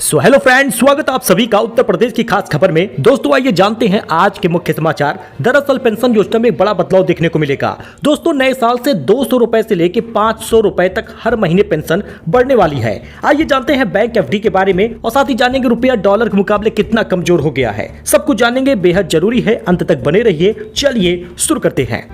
So hello friends, स्वागत आप सभी का उत्तर प्रदेश की खास खबर में। दोस्तों आइए जानते हैं आज के मुख्य समाचार। दरअसल पेंशन योजना में एक बड़ा बदलाव देखने को मिलेगा। दोस्तों नए साल से 200 रुपए से लेकर 500 रुपए तक हर महीने पेंशन बढ़ने वाली है। आइए जानते हैं बैंक एफडी के बारे में और साथ ही जानेंगे रुपया डॉलर के मुकाबले कितना कमजोर हो गया है। सब कुछ जानेंगे, बेहद जरूरी है, अंत तक बने रहिए। चलिए शुरू करते हैं।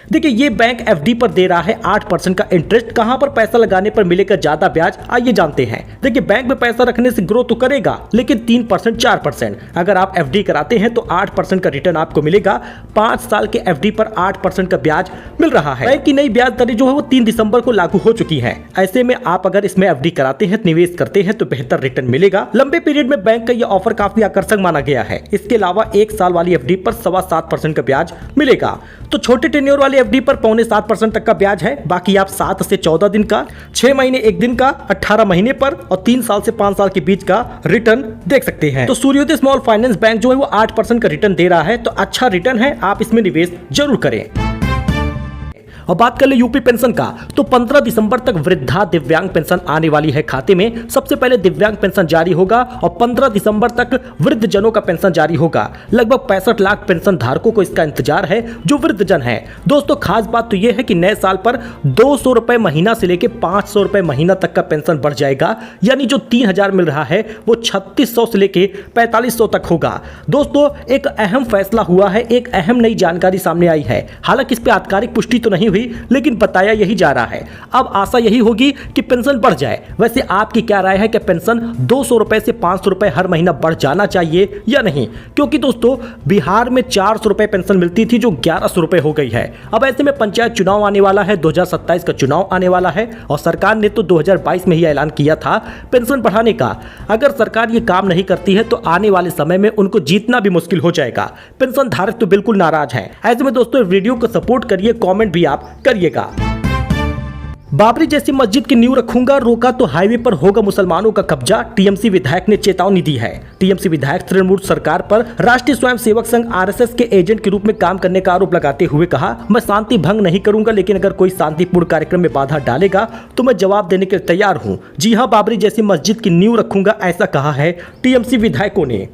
देखिए ये बैंक एफडी पर दे रहा है 8% का इंटरेस्ट। कहां पर पैसा लगाने पर मिलेगा ज्यादा ब्याज, आइए जानते हैं। देखिए बैंक में पैसा रखने से ग्रो तो करेगा, लेकिन 3% 4%। अगर आप एफडी कराते हैं तो 8% का रिटर्न आपको मिलेगा। 5 साल के एफडी पर 8% का ब्याज मिल रहा है। बैंक की नई ब्याज दरें जो है वो 3 दिसंबर को लागू हो चुकी है। ऐसे में आप अगर इसमें एफडी कराते हैं, निवेश करते हैं तो बेहतर रिटर्न मिलेगा। लंबे पीरियड में बैंक का यह ऑफर काफी आकर्षक माना गया है। इसके अलावा 1 साल वाली एफडी पर 7.25% का ब्याज मिलेगा। तो छोटे टेन्योर वाली एफडी पर 0.25% तक का ब्याज है। बाकी आप 7 से 14 दिन का, 6 महीने 1 दिन का, 18 महीने पर और 3 साल से 5 साल के बीच का रिटर्न देख सकते हैं। तो सूर्योदय स्मॉल फाइनेंस बैंक जो है वो 8% का रिटर्न दे रहा है। तो अच्छा रिटर्न है, आप इसमें निवेश जरूर करें। और बात कर ले यूपी पेंशन का, तो 15 दिसंबर तक वृद्धा दिव्यांग पेंशन आने वाली है खाते में। सबसे पहले दिव्यांग पेंशन जारी होगा और 15 दिसंबर तक वृद्ध जनों का पेंशन जारी होगा। लगभग 65 लाख पेंशन धारकों को इसका इंतजार है जो वृद्ध जन है। दोस्तों खास बात तो यह है कि नए साल पर 200 रुपए महीना से लेकर 500 रुपए महीना तक का पेंशन बढ़ जाएगा। यानी जो 3000 मिल रहा है वो 3600 से लेकर 4500 तक होगा। दोस्तों एक अहम फैसला हुआ है, एक अहम नई जानकारी सामने आई है। हालांकि इस पर आधिकारिक पुष्टि तो नहीं हुई, लेकिन बताया यही जा रहा है। अब आशा यही होगी कि पेंशन बढ़ जाए। वैसे आपकी क्या राय है कि पेंशन 200 रुपए से 500 रुपए हर महीना बढ़ जाना चाहिए या नहीं? क्योंकि दोस्तों बिहार में 400 रुपए पेंशन मिलती थी जो 1100 रुपए हो गई है। अब ऐसे में पंचायत चुनाव आने वाला है, 2027 का चुनाव आने वाला है और सरकार ने तो 2022 में ही ऐलान किया था पेंशन बढ़ाने का। अगर सरकार ये काम नहीं करती है तो आने वाले समय में उनको जीतना भी मुश्किल हो जाएगा। पेंशन धारक तो बिल्कुल नाराज है। ऐसे में दोस्तों वीडियो को सपोर्ट करिए, कॉमेंट भी आप करिएगा। बाबरी जैसी मस्जिद की नींव रखूंगा, रोका तो हाईवे पर होगा मुसलमानों का कब्जा, टीएमसी विधायक ने चेतावनी दी है। टीएमसी विधायक तृणमूल सरकार पर राष्ट्रीय स्वयंसेवक संघ आरएसएस के एजेंट के रूप में काम करने का आरोप लगाते हुए कहा, मैं शांति भंग नहीं करूंगा, लेकिन अगर कोई शांतिपूर्ण कार्यक्रम में बाधा डालेगा तो मैं जवाब देने के लिए तैयार हूं। जी हां, बाबरी जैसी मस्जिद की नींव रखूंगा, ऐसा कहा है टीएमसी विधायकों ने।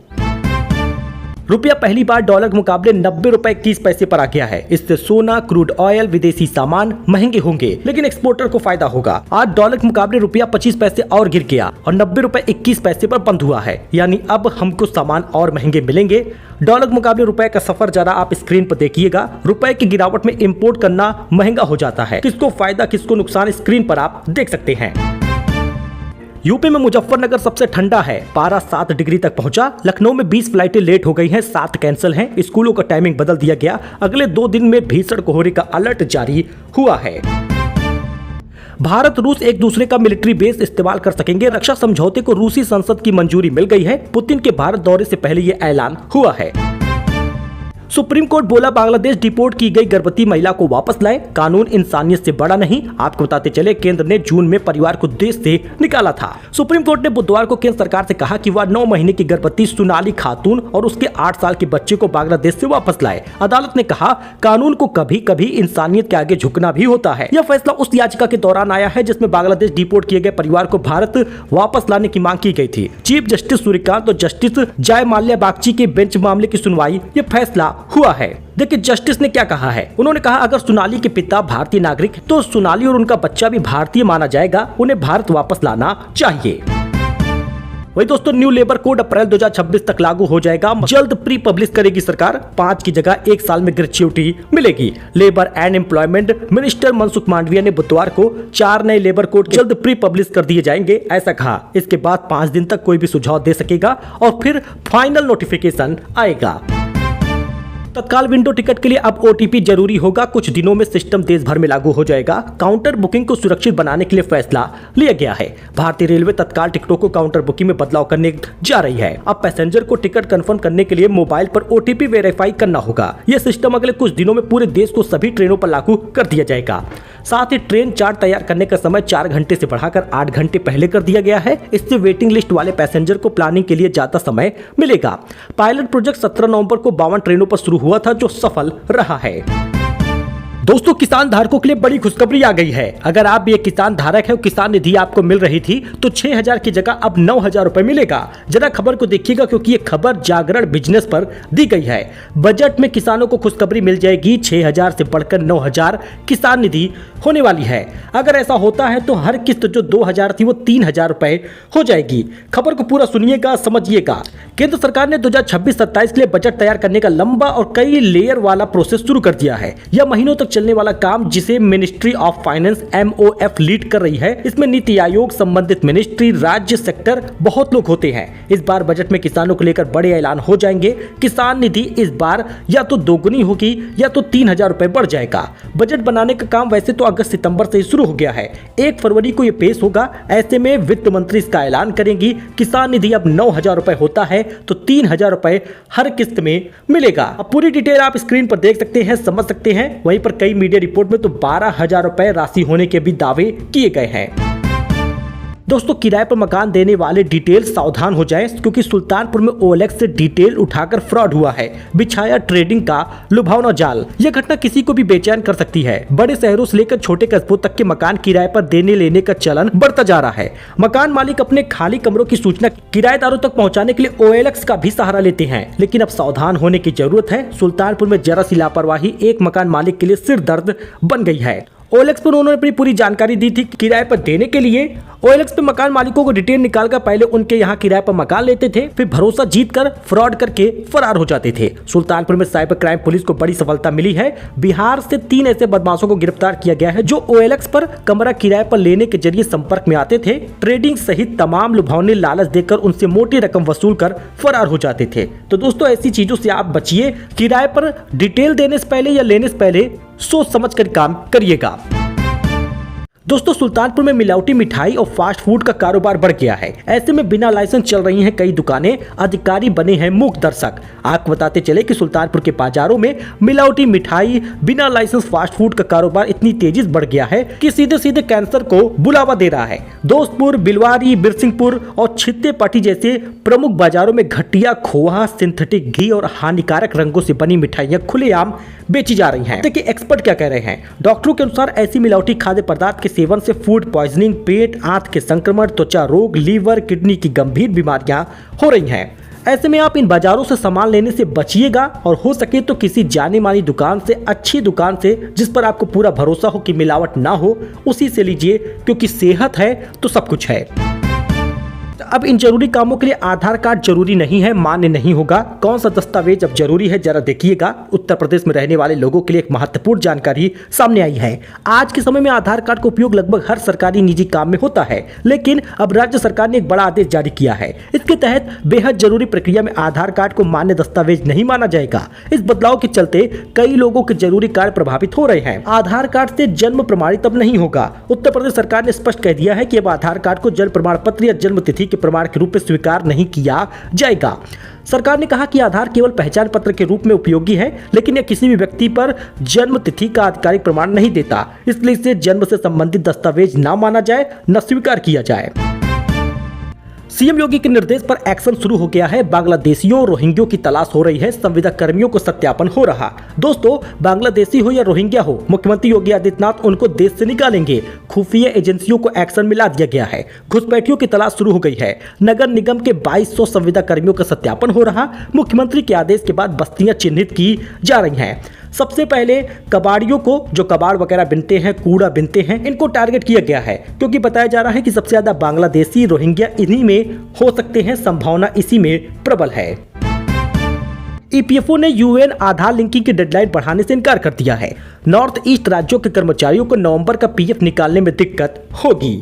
रुपया पहली बार डॉलर के मुकाबले 90 रुपए 21 पैसे पर आ गया है। इससे सोना, क्रूड ऑयल, विदेशी सामान महंगे होंगे, लेकिन एक्सपोर्टर को फायदा होगा। आज डॉलर के मुकाबले रुपया 25 पैसे और गिर गया और 90 रुपए 21 पैसे पर बंद हुआ है। यानी अब हमको सामान और महंगे मिलेंगे। डॉलर के मुकाबले रुपए का सफर जरा आप स्क्रीन पर देखिएगा। रुपए की गिरावट में इंपोर्ट करना महंगा हो जाता है। किसको फायदा किसको नुकसान स्क्रीन पर आप देख सकते हैं। यूपी में मुजफ्फरनगर सबसे ठंडा है, पारा 7 डिग्री तक पहुंचा। लखनऊ में 20 फ्लाइटें लेट हो गई हैं, 7 कैंसिल हैं। स्कूलों का टाइमिंग बदल दिया गया। अगले 2 दिन में भीषण कोहरे का अलर्ट जारी हुआ है। भारत रूस एक दूसरे का मिलिट्री बेस इस्तेमाल कर सकेंगे, रक्षा समझौते को रूसी संसद की मंजूरी मिल गई है। पुतिन के भारत दौरे से पहले यह ऐलान हुआ है। सुप्रीम कोर्ट बोला बांग्लादेश डिपोर्ट की गई गर्भवती महिला को वापस लाए, कानून इंसानियत से बड़ा नहीं। आपको बताते चले केंद्र ने जून में परिवार को देश से निकाला था। सुप्रीम कोर्ट ने बुधवार को केंद्र सरकार से कहा कि वह 9 महीने की गर्भवती सोनाली खातून और उसके 8 साल के बच्चे को बांग्लादेश से वापस लाए। अदालत ने कहा कानून को कभी कभी इंसानियत के आगे झुकना भी होता है। यह फैसला उस याचिका के दौरान आया है जिसमें बांग्लादेश डिपोर्ट किए गए परिवार को भारत वापस लाने की मांग की गई थी। चीफ जस्टिस सूर्यकांत और जस्टिस जय माल्या बागची के बेंच मामले की सुनवाई ये फैसला हुआ है। देखिए जस्टिस ने क्या कहा है। उन्होंने कहा अगर सोनाली के पिता भारतीय नागरिक तो सोनाली और उनका बच्चा भी भारतीय माना जाएगा, उन्हें भारत वापस लाना चाहिए। वही दोस्तों न्यू लेबर कोड अप्रैल 2026 तक लागू हो जाएगा। जल्द प्री पब्लिश करेगी सरकार। 5 की जगह 1 साल में ग्रेच्युटी मिलेगी। Labour and employment minister Mansukh Mandaviya ने बुधवार को 4 नए लेबर कोड जल्द प्री पब्लिश कर दिए जाएंगे, ऐसा कहा। इसके बाद 5 दिन तक कोई भी सुझाव दे सकेगा और फिर फाइनल नोटिफिकेशन आएगा। तत्काल विंडो टिकट के लिए अब ओटीपी जरूरी होगा। कुछ दिनों में सिस्टम देश भर में लागू हो जाएगा। काउंटर बुकिंग को सुरक्षित बनाने के लिए फैसला लिया गया है। भारतीय रेलवे तत्काल टिकटों को काउंटर बुकिंग में बदलाव करने जा रही है। अब पैसेंजर को टिकट कंफर्म करने के लिए मोबाइल पर ओटीपी वेरीफाई करना होगा। यह सिस्टम अगले कुछ दिनों में पूरे देश को सभी ट्रेनों पर लागू कर दिया जाएगा। साथ ही ट्रेन चार्ट तैयार करने का समय 4 घंटे से बढ़ाकर 8 घंटे पहले कर दिया गया है। इससे वेटिंग लिस्ट वाले पैसेंजर को प्लानिंग के लिए ज्यादा समय मिलेगा। पायलट प्रोजेक्ट 17 नवंबर को 52 ट्रेनों पर शुरू हुआ था जो सफल रहा है। दोस्तों किसान धारकों के लिए बड़ी खुशखबरी आ गई है। अगर आप भी एक किसान धारक है और किसान निधि आपको मिल रही थी तो 6,000 की जगह अब 9,000 रुपए मिलेगा। जरा खबर को देखिएगा क्योंकि ये खबर जागरण बिजनेस पर दी गई है। बजट में किसानों को खुशखबरी मिल जाएगी, 6,000 से बढ़कर 9,000 किसान निधि होने वाली है। अगर ऐसा होता है तो हर किस्त जो 2,000 थी वो 3,000 रुपए हो जाएगी। खबर को पूरा सुनिएगा, समझिएगा। केंद्र सरकार ने 2026-27 के लिए बजट तैयार करने का लंबा और कई लेयर वाला प्रोसेस शुरू कर दिया है। यह महीनों तक चलने वाला काम जिसे ministry of finance MOF lead कर रही है। इसमें नीति आयोग, संबंधित मिनिस्ट्री, राज्य, सेक्टर बहुत लोग होते हैं। इस बार बजट में किसानों को लेकर बड़े ऐलान हो जाएंगे। किसान निधि इस बार या तो दोगुनी होगी या तो 3,000 रुपए बढ़ जाएगा। बजट बनाने का काम वैसे तो अगस्त सितंबर से ही शुरू हो गया है। 1 फरवरी को यह पेश होगा। ऐसे में वित्त मंत्री इसका ऐलान करेंगी। किसान निधि अब 9,000 रुपए होता है तो 3,000 रुपए हर किस्त में मिलेगा। अब पूरी डिटेल आप स्क्रीन पर देख सकते हैं, समझ सकते हैं। वहीं पर कई मीडिया रिपोर्ट में तो 12,000 रुपए राशि होने के भी दावे किए गए हैं। दोस्तों किराए पर मकान देने वाले डिटेल सावधान हो जाएं क्योंकि सुल्तानपुर में OLX से डिटेल उठाकर फ्रॉड हुआ है। बिछाया ट्रेडिंग का लुभावना जाल। यह घटना किसी को भी बेचैन कर सकती है। बड़े शहरों से लेकर छोटे कस्बों तक के मकान किराए पर देने लेने का चलन बढ़ता जा रहा है। मकान मालिक अपने खाली कमरों की सूचना किराएदारों तक पहुंचाने के लिए OLX का भी सहारा लेते हैं, लेकिन अब सावधान होने की जरूरत है। सुल्तानपुर में जरा सी लापरवाही एक मकान मालिक के लिए सिर दर्द बन गई है। OLX पर उन्होंने अपनी पूरी जानकारी दी थी किराए पर देने के लिए। OLX पे मकान मालिकों को डिटेल निकालकर पहले उनके यहाँ किराए पर मकान लेते थे, फिर भरोसा जीतकर फ्रॉड करके फरार हो जाते थे। सुल्तानपुर में साइबर क्राइम पुलिस को बड़ी सफलता मिली है। बिहार से 3 ऐसे बदमाशों को गिरफ्तार किया गया है जो OLX पर कमरा किराए पर लेने के जरिए संपर्क में आते थे। ट्रेडिंग सहित तमाम लुभावनी लालच देकर उनसे मोटी रकम वसूल कर फरार हो जाते थे। तो दोस्तों ऐसी चीजों से आप बचिए। किराए पर डिटेल देने से पहले या लेने से पहले सोच समझ कर काम करिएगा। दोस्तों सुल्तानपुर में मिलावटी मिठाई और फास्ट फूड का कारोबार बढ़ गया है। ऐसे में बिना लाइसेंस चल रही हैं कई दुकानें। अधिकारी बने हैं मूक दर्शक। आपको बताते चले कि सुल्तानपुर के बाजारों में मिलावटी मिठाई, बिना लाइसेंस फास्ट फूड का कारोबार इतनी तेजी से बढ़ गया है कि सीधे सीधे कैंसर को बुलावा दे रहा है। दोस्तपुर, बिलवारी, बिरसिंहपुर और छित्तेपाटी जैसे प्रमुख बाजारों में घटिया खोआ, सिंथेटिक घी और हानिकारक रंगों से बनी मिठाइयां खुलेआम बेची जा रही हैं। देखिए एक्सपर्ट क्या कह रहे हैं। डॉक्टरों के अनुसार ऐसी मिलावटी खाद्य पदार्थ के सेवन से फूड पॉइजनिंग, पेट, आंत के संक्रमण, त्वचा रोग, लीवर, किडनी की गंभीर बीमारियां हो रही हैं। ऐसे में आप इन बाजारों से सामान लेने से बचिएगा और हो सके तो किसी जानी मानी दुकान से, अच्छी दुकान से जिस पर आपको पूरा भरोसा हो कि मिलावट ना हो, उसी से लीजिए क्योंकि सेहत है तो सब कुछ है। अब इन जरूरी कामों के लिए आधार कार्ड जरूरी नहीं है, मान्य नहीं होगा। कौन सा दस्तावेज अब जरूरी है जरा देखिएगा। उत्तर प्रदेश में रहने वाले लोगों के लिए एक महत्वपूर्ण जानकारी सामने आई है। आज के समय में आधार कार्ड का उपयोग लगभग हर सरकारी निजी काम में होता है, लेकिन अब राज्य सरकार ने एक बड़ा आदेश जारी किया है। इसके तहत बेहद जरूरी प्रक्रिया में आधार कार्ड को मान्य दस्तावेज नहीं माना जाएगा। इस बदलाव के चलते कई लोगों के जरूरी कार्य प्रभावित हो रहे हैं। आधार कार्ड से जन्म प्रमाणित अब नहीं होगा। उत्तर प्रदेश सरकार ने स्पष्ट कह दिया है कि अब आधार कार्ड को जन्म प्रमाण पत्र या जन्म तिथि के प्रमाण के रूप में स्वीकार नहीं किया जाएगा। सरकार ने कहा कि आधार केवल पहचान पत्र के रूप में उपयोगी है, लेकिन यह किसी भी व्यक्ति पर जन्म तिथि का आधिकारिक प्रमाण नहीं देता। इसलिए इसे जन्म से संबंधित दस्तावेज न माना जाए, न स्वीकार किया जाए। सीएम योगी के निर्देश पर एक्शन शुरू हो गया है। बांग्लादेशियों और रोहिंग्यों की तलाश हो रही है। संविदा कर्मियों को सत्यापन हो रहा। दोस्तों बांग्लादेशी हो या रोहिंग्या हो, मुख्यमंत्री योगी आदित्यनाथ उनको देश से निकालेंगे। खुफिया एजेंसियों को एक्शन में ला दिया गया है। घुसपैठियों की तलाश शुरू हो गई है। नगर निगम के 2200 संविदा कर्मियों का सत्यापन हो रहा। मुख्यमंत्री के आदेश के बाद बस्तियां चिन्हित की जा रही हैं। सबसे पहले कबाड़ियों को, जो कबाड़ वगैरह बिनते हैं, कूड़ा बिनते हैं, इनको टारगेट किया गया है क्योंकि बताया जा रहा है कि सबसे ज्यादा बांग्लादेशी, रोहिंग्या इन्हीं में हो सकते हैं। संभावना इसी में प्रबल है। EPFO ने UN आधार लिंकिंग की डेडलाइन बढ़ाने से इनकार कर दिया है। नॉर्थ ईस्ट राज्यों के कर्मचारियों को नवंबर का PF निकालने में दिक्कत होगी।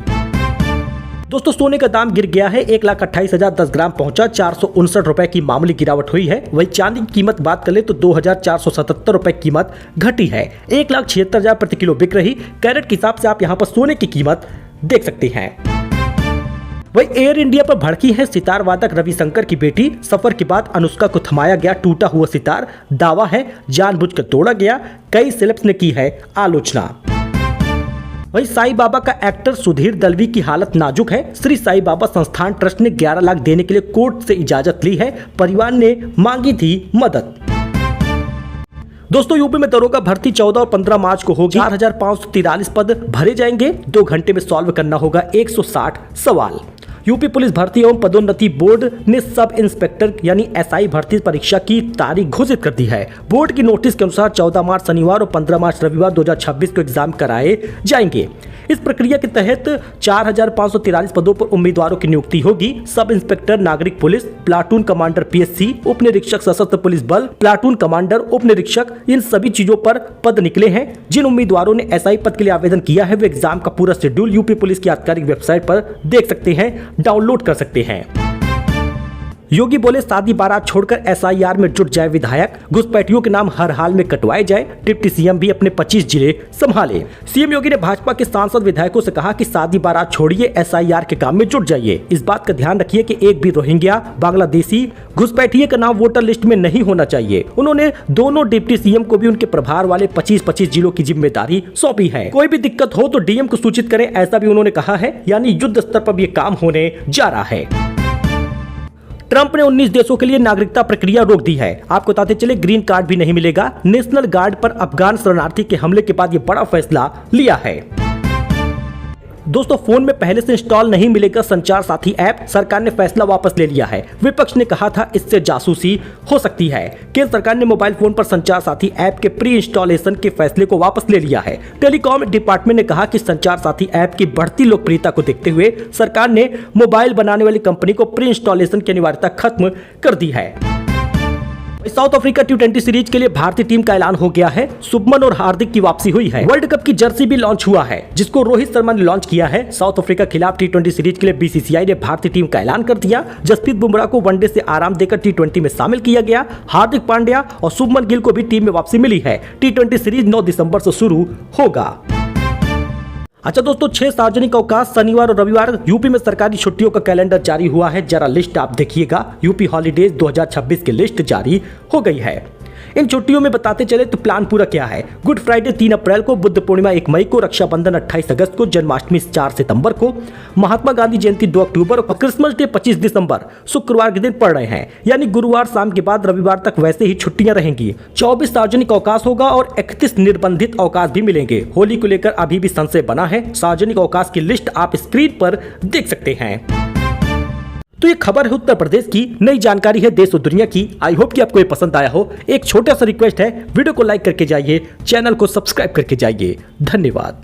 दोस्तों सोने का दाम गिर गया है। 1,28,010 ग्राम पहुंचा। 459 रुपए की मामूली गिरावट हुई है। वही चांदी की कीमत बात कर ले तो 2,477 रुपए कीमत घटी है। 1,76,000 प्रति किलो बिक रही। कैरेट के हिसाब से आप यहां पर सोने की कीमत देख सकते हैं। वही एयर इंडिया पर भड़की है सितार वादक रविशंकर की बेटी। सफर के बाद अनुष्का को थमाया गया टूटा हुआ सितार। दावा है जानबूझकर तोड़ा गया। कई सेलेब्स ने की है आलोचना। वहीं साईं बाबा का एक्टर सुधीर दलवी की हालत नाजुक है। श्री साईं बाबा संस्थान ट्रस्ट ने 11 लाख देने के लिए कोर्ट से इजाजत ली है। परिवार ने मांगी थी मदद। दोस्तों यूपी में दरोगा भर्ती 14 और 15 मार्च को होगी। 4543 पद भरे जाएंगे। 2 घंटे में सॉल्व करना होगा 160 सवाल। यूपी पुलिस भर्ती एवं पदोन्नति बोर्ड ने सब इंस्पेक्टर यानी एसआई भर्ती परीक्षा की तारीख घोषित कर दी है। बोर्ड की नोटिस के अनुसार 14 मार्च शनिवार और 15 मार्च रविवार 2026 को एग्जाम कराए जाएंगे। इस प्रक्रिया के तहत 4543 पदों पर उम्मीदवारों की नियुक्ति होगी। सब इंस्पेक्टर नागरिक पुलिस, प्लाटून कमांडर पीएससी, उप निरीक्षक सशस्त्र पुलिस बल, प्लाटून कमांडर, उप निरीक्षक, इन सभी चीजों पर पद निकले हैं। जिन उम्मीदवारों ने एसआई पद के लिए आवेदन किया है वे एग्जाम का पूरा शेड्यूल यूपी पुलिस की आधिकारिक वेबसाइट पर देख सकते हैं, डाउनलोड कर सकते हैं। योगी बोले शादी बारात छोड़कर एसआईआर में जुट जाए विधायक, घुसपैठियों के नाम हर हाल में कटवाए जाए, डिप्टी सीएम भी अपने 25 जिले संभाले। सीएम योगी ने भाजपा के सांसद विधायकों से कहा कि शादी बारात छोड़िए, एसआईआर के काम में जुट जाइए। इस बात का ध्यान रखिए कि एक भी रोहिंग्या, बांग्लादेशी, घुसपैठिए का नाम वोटर लिस्ट में नहीं होना चाहिए। उन्होंने दोनों डिप्टी सीएम को भी उनके प्रभार वाले 25-25 जिलों की जिम्मेदारी सौंपी है। कोई भी दिक्कत हो तो डीएम को सूचित करें, ऐसा भी उन्होंने कहा है। यानी युद्ध स्तर पर ये काम होने जा रहा है। ट्रंप ने 19 देशों के लिए नागरिकता प्रक्रिया रोक दी है। आपको बताते चले ग्रीन कार्ड भी नहीं मिलेगा। नेशनल गार्ड पर अफगान शरणार्थी के हमले के बाद ये बड़ा फैसला लिया है। दोस्तों फोन में पहले से इंस्टॉल नहीं मिलेगा संचार साथी ऐप, सरकार ने फैसला वापस ले लिया है। विपक्ष ने कहा था इससे जासूसी हो सकती है। केंद्र सरकार ने मोबाइल फोन पर संचार साथी ऐप के प्री इंस्टॉलेशन के फैसले को वापस ले लिया है। टेलीकॉम डिपार्टमेंट ने कहा कि संचार साथी ऐप की बढ़ती लोकप्रियता को देखते हुए सरकार ने मोबाइल बनाने वाली कंपनी को प्री इंस्टॉलेशन की अनिवार्यता खत्म कर दी है। साउथ अफ्रीका T20 सीरीज के लिए भारतीय टीम का ऐलान हो गया है। शुभमन और हार्दिक की वापसी हुई है। वर्ल्ड कप की जर्सी भी लॉन्च हुआ है जिसको रोहित शर्मा ने लॉन्च किया है। साउथ अफ्रीका खिलाफ T20 सीरीज के लिए बीसीसीआई ने भारतीय टीम का ऐलान कर दिया। जसप्रीत बुमराह को वनडे से आराम देकर T20 में शामिल किया गया। हार्दिक पांड्या और शुभमन गिल को भी टीम में वापसी मिली है। T20 सीरीज 9 दिसंबर से शुरू होगा। अच्छा दोस्तों, 6 सार्वजनिक अवकाश शनिवार और रविवार यूपी में सरकारी छुट्टियों का कैलेंडर जारी हुआ है। जरा लिस्ट आप देखिएगा। यूपी हॉलीडेज 2026 की लिस्ट जारी हो गई है। इन छुट्टियों में बताते चले तो प्लान पूरा क्या है। गुड फ्राइडे 3 अप्रैल को, बुद्ध पूर्णिमा 1 मई को, रक्षाबंधन 28 अगस्त को, जन्माष्टमी 4 सितंबर को, महात्मा गांधी जयंती 2 अक्टूबर और क्रिसमस डे 25 दिसंबर शुक्रवार के दिन पड़ रहे हैं। यानी गुरुवार शाम के बाद रविवार तक वैसे ही छुट्टियां रहेंगी। 24 सार्वजनिक अवकाश होगा और 31 निर्बंधित अवकाश भी मिलेंगे। होली को लेकर अभी भी संशय बना है। सार्वजनिक अवकाश की लिस्ट आप स्क्रीन पर देख सकते हैं। तो ये खबर है उत्तर प्रदेश की, नई जानकारी है देश और दुनिया की। आई होप कि आपको ये पसंद आया हो। एक छोटा सा रिक्वेस्ट है, वीडियो को लाइक करके जाइए, चैनल को सब्सक्राइब करके जाइए। धन्यवाद।